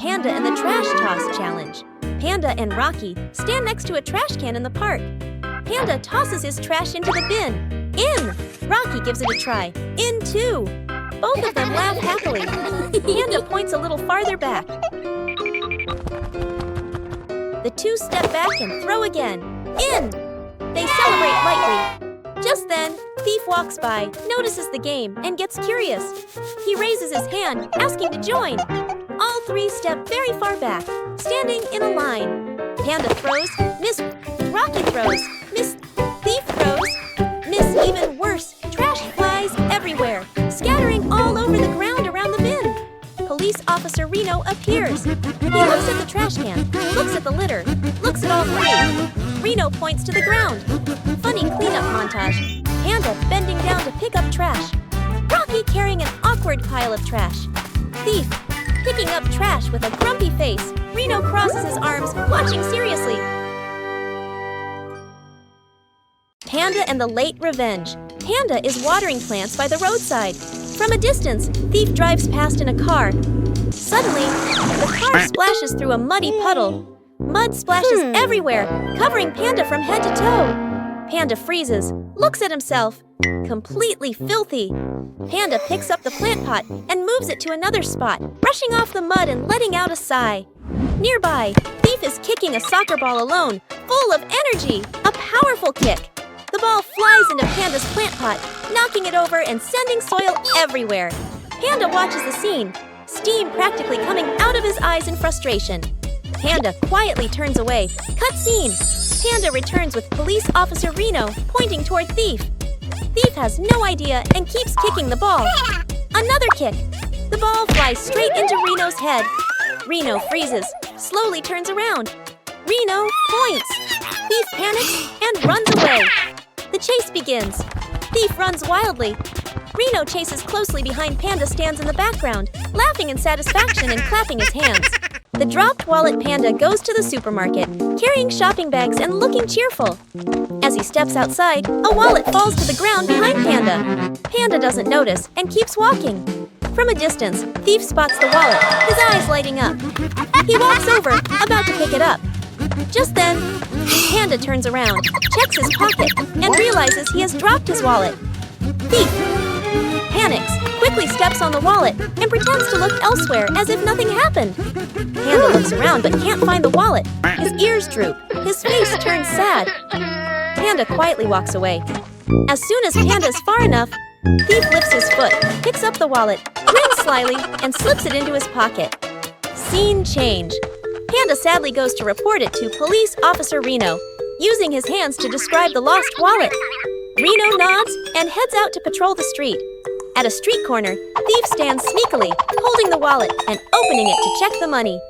Panda and the Trash Toss Challenge. Panda and Rocky stand next to a trash can in the park. Panda tosses his trash into the bin. In! Rocky gives it a try. In too! Both of them laugh happily. Panda points a little farther back. The two step back and throw again. In! They celebrate lightly. Just then, Thief walks by, notices the game, and gets curious. He raises his hand, asking to join. All three step very far back, standing in a line. Panda throws, miss. Rocky throws, miss. Thief throws, miss. Even worse, trash flies everywhere, scattering all over the ground around the bin. Police Officer Reno appears. He looks at the trash can, looks at the litter, looks at all three. Reno points to the ground. Funny cleanup montage. Panda bending down to pick up trash. Rocky carrying an awkward pile of trash. Thief picking up trash with a grumpy face. Reno crosses his arms, watching seriously. Panda and the Late Revenge. Panda is watering plants by the roadside. From a distance, Thief drives past in a car. Suddenly, the car splashes through a muddy puddle. Mud splashes everywhere, covering Panda from head to toe. Panda freezes, looks at himself, completely filthy. Panda picks up the plant pot and moves it to another spot, brushing off the mud and letting out a sigh. Nearby, Thief is kicking a soccer ball alone, full of energy, a powerful kick. The ball flies into Panda's plant pot, knocking it over and sending soil everywhere. Panda watches the scene, steam practically coming out of his eyes in frustration. Panda quietly turns away. Cut scene. Panda returns with Police Officer Reno pointing toward Thief. Thief has no idea and keeps kicking the ball. Another kick. The ball flies straight into Reno's head. Reno freezes, slowly turns around. Reno points. Thief panics and runs away. The chase begins. Thief runs wildly. Reno chases closely behind. Panda stands in the background, laughing in satisfaction and clapping his hands. The dropped wallet Panda goes to the supermarket, carrying shopping bags and looking cheerful. As he steps outside, a wallet falls to the ground behind Panda. Panda doesn't notice and keeps walking. From a distance, Thief spots the wallet, his eyes lighting up. He walks over, about to pick it up. Just then, Panda turns around, checks his pocket, and realizes he has dropped his wallet. Thief panics, quickly steps on the wallet, and pretends to look elsewhere as if nothing happened. Panda looks around but can't find the wallet. His ears droop, his face turns sad. Panda quietly walks away. As soon as Panda is far enough, Thief lifts his foot, picks up the wallet, grins slyly, and slips it into his pocket. Scene change. Panda sadly goes to report it to Police Officer Reno, using his hands to describe the lost wallet. Reno nods and heads out to patrol the street. At a street corner, Thief stands sneakily, holding the wallet and opening it to check the money.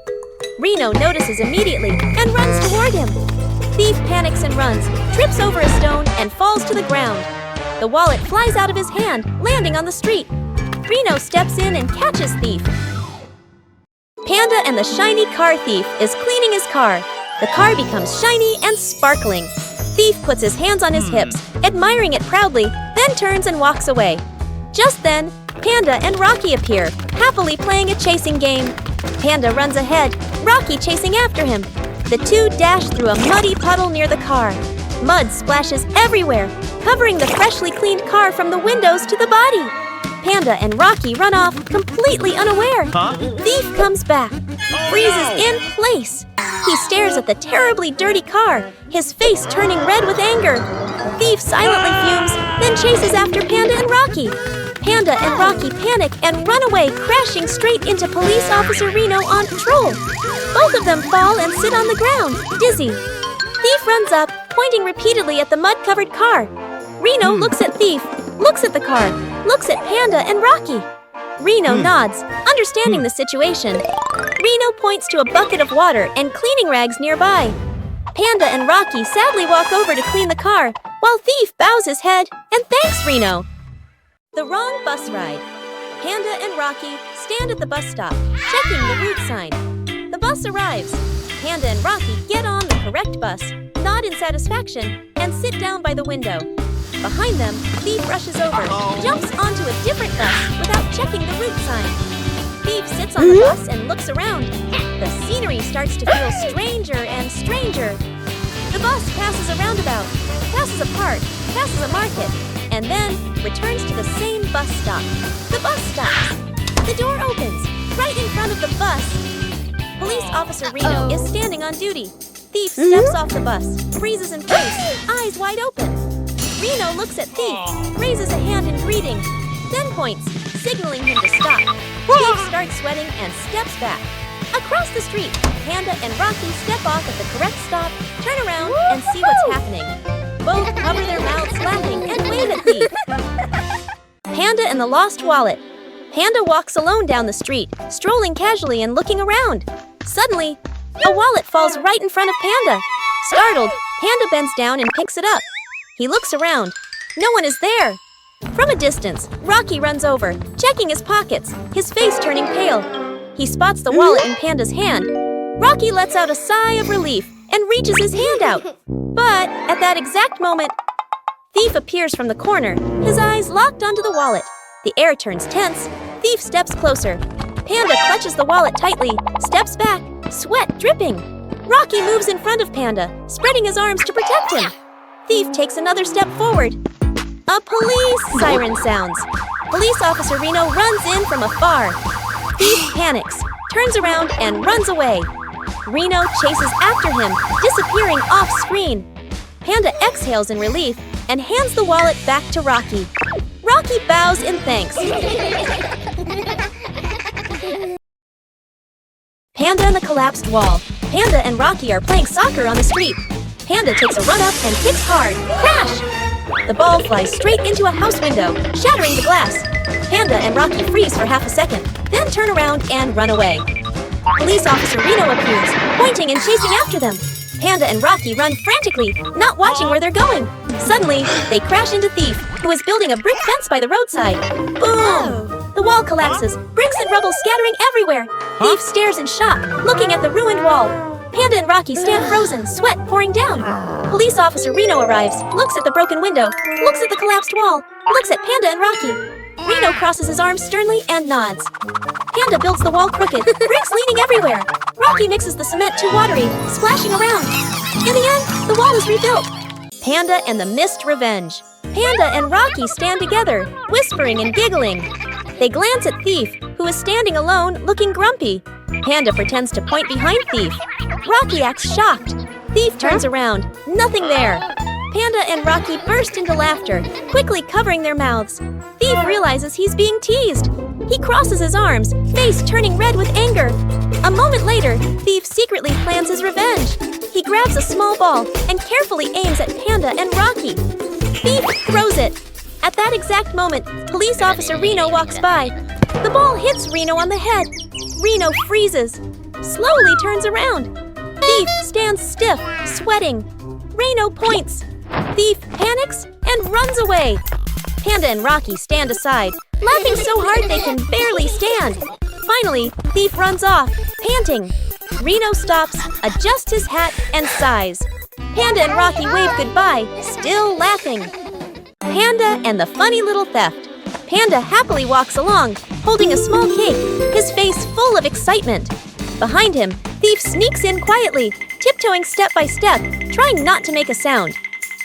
Reno notices immediately and runs toward him. Thief panics and runs, trips over a stone, and falls to the ground. The wallet flies out of his hand, landing on the street. Reno steps in and catches Thief. Panda and the Shiny Car Thief is cleaning his car. The car becomes shiny and sparkling. Thief puts his hands on his hips, admiring it proudly, then turns and walks away. Just then, Panda and Rocky appear, happily playing a chasing game. Panda runs ahead, Rocky chasing after him. The two dash through a muddy puddle near the car. Mud splashes everywhere, covering the freshly cleaned car from the windows to the body. Panda and Rocky run off, completely unaware. Thief comes back, freezes in place. He stares at the terribly dirty car, his face turning red with anger. Thief silently fumes, then chases after Panda and Rocky. Panda and Rocky panic and run away, crashing straight into Police Officer Reno on patrol. Both of them fall and sit on the ground, dizzy. Thief runs up, pointing repeatedly at the mud-covered car. Reno looks at Thief, looks at the car, looks at Panda and Rocky. Reno nods, understanding the situation. Reno points to a bucket of water and cleaning rags nearby. Panda and Rocky sadly walk over to clean the car, while Thief bows his head and thanks Reno. The wrong bus ride. Panda and Rocky stand at the bus stop, checking the route sign. The bus arrives. Panda and Rocky get on the correct bus, nod in satisfaction, and sit down by the window. Behind them, Thief rushes over, jumps onto a different bus without checking the route sign. Thief sits on the bus and looks around. The scenery starts to feel stranger and stranger. The bus passes a roundabout, passes a park, passes a market, and then returns to the same bus stop. The bus stops. The door opens. Right in front of the bus, Police Officer Reno is standing on duty. Thief steps off the bus, freezes in place, eyes wide open. Reno looks at Thief, raises a hand in greeting, then points, signaling him to stop. Thief starts sweating and steps back. Across the street, Panda and Rocky step off at the correct stop, turn around, and see what's happening. Both cover their mouths laughing and wave at Thief. Panda and the Lost Wallet. Panda walks alone down the street, strolling casually and looking around. Suddenly, a wallet falls right in front of Panda. Startled, Panda bends down and picks it up. He looks around. No one is there. From a distance, Rocky runs over, checking his pockets, his face turning pale. He spots the wallet in Panda's hand. Rocky lets out a sigh of relief and reaches his hand out. But at that exact moment, Thief appears from the corner, his eyes locked onto the wallet. The air turns tense. Thief steps closer. Panda clutches the wallet tightly, steps back, sweat dripping. Rocky moves in front of Panda, spreading his arms to protect him. Thief takes another step forward. A police siren sounds. Police Officer Reno runs in from afar. Thief panics, turns around, and runs away. Reno chases after him, disappearing off screen. Panda exhales in relief and hands the wallet back to Rocky. Rocky bows in thanks. Panda and the collapsed wall. Panda and Rocky are playing soccer on the street. Panda takes a run up and kicks hard. Crash! The ball flies straight into a house window, shattering the glass. Panda and Rocky freeze for half a second, then turn around and run away. Police Officer Reno appears, pointing and chasing after them. Panda and Rocky run frantically, not watching where they're going. Suddenly, they crash into Thief, who is building a brick fence by the roadside. Boom! The wall collapses, bricks and rubble scattering everywhere. Thief stares in shock, looking at the ruined wall. Panda and Rocky stand frozen, sweat pouring down. Police Officer Reno arrives, looks at the broken window, looks at the collapsed wall, looks at Panda and Rocky. Reno crosses his arms sternly and nods. Panda builds the wall crooked, bricks leaning everywhere. Rocky mixes the cement too watery, splashing around. In the end, the wall is rebuilt. Panda and the Missed Revenge. Panda and Rocky stand together, whispering and giggling. They glance at Thief, who is standing alone, looking grumpy. Panda pretends to point behind Thief. Rocky acts shocked. Thief turns around. Nothing there. Panda and Rocky burst into laughter, quickly covering their mouths. Thief realizes he's being teased. He crosses his arms, face turning red with anger. A moment later, Thief secretly plans his revenge. He grabs a small ball and carefully aims at Panda and Rocky. Thief throws it. At that exact moment, Police Officer Reno walks by. The ball hits Reno on the head. Reno freezes, slowly turns around. Thief stands stiff, sweating. Reno points. Thief panics and runs away. Panda and Rocky stand aside, laughing so hard they can barely stand. Finally, Thief runs off, panting. Reno stops, adjusts his hat, and sighs. Panda and Rocky wave goodbye, still laughing. Panda and the Funny Little Theft. Panda happily walks along, holding a small cake, his face full of excitement. Behind him, Thief sneaks in quietly, tiptoeing step by step, trying not to make a sound.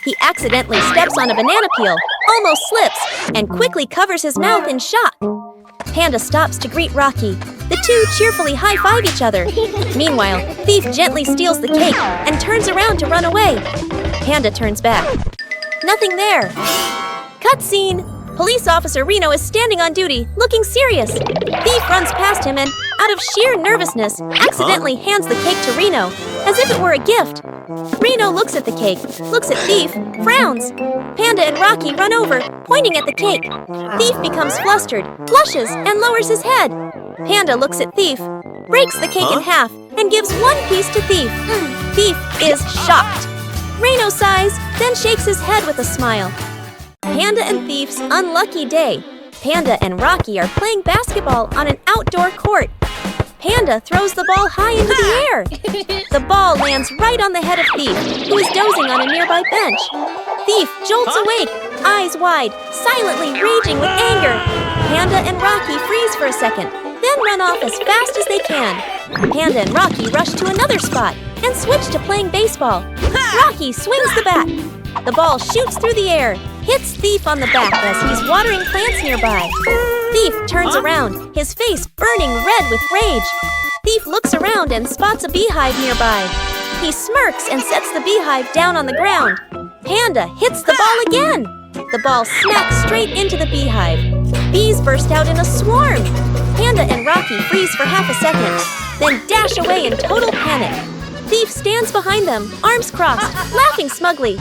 He accidentally steps on a banana peel, almost slips, and quickly covers his mouth in shock. Panda stops to greet Rocky. The two cheerfully high-five each other. Meanwhile, Thief gently steals the cake and turns around to run away. Panda turns back. Nothing there. Cutscene. Police Officer Reno is standing on duty, looking serious. Thief runs past him and, out of sheer nervousness, accidentally hands the cake to Reno, as if it were a gift. Reno looks at the cake, looks at Thief, frowns. Panda and Rocky run over, pointing at the cake. Thief becomes flustered, blushes, and lowers his head. Panda looks at Thief, breaks the cake in half, and gives one piece to Thief. Thief is shocked. Reno sighs, then shakes his head with a smile. Panda and Thief's unlucky day. Panda and Rocky are playing basketball on an outdoor court. Panda throws the ball high into the air. The ball lands right on the head of Thief, who is dozing on a nearby bench. Thief jolts awake, eyes wide, silently raging with anger. Panda and Rocky freeze for a second, then run off as fast as they can. Panda and Rocky rush to another spot and switch to playing baseball. Rocky swings the bat. The ball shoots through the air, hits Thief on the back as he's watering plants nearby. Thief turns around, his face burning red with rage. Thief looks around and spots a beehive nearby. He smirks and sets the beehive down on the ground. Panda hits the ball again. The ball smacks straight into the beehive. Bees burst out in a swarm. Panda and Rocky freeze for half a second, then dash away in total panic. Thief stands behind them, arms crossed, laughing smugly.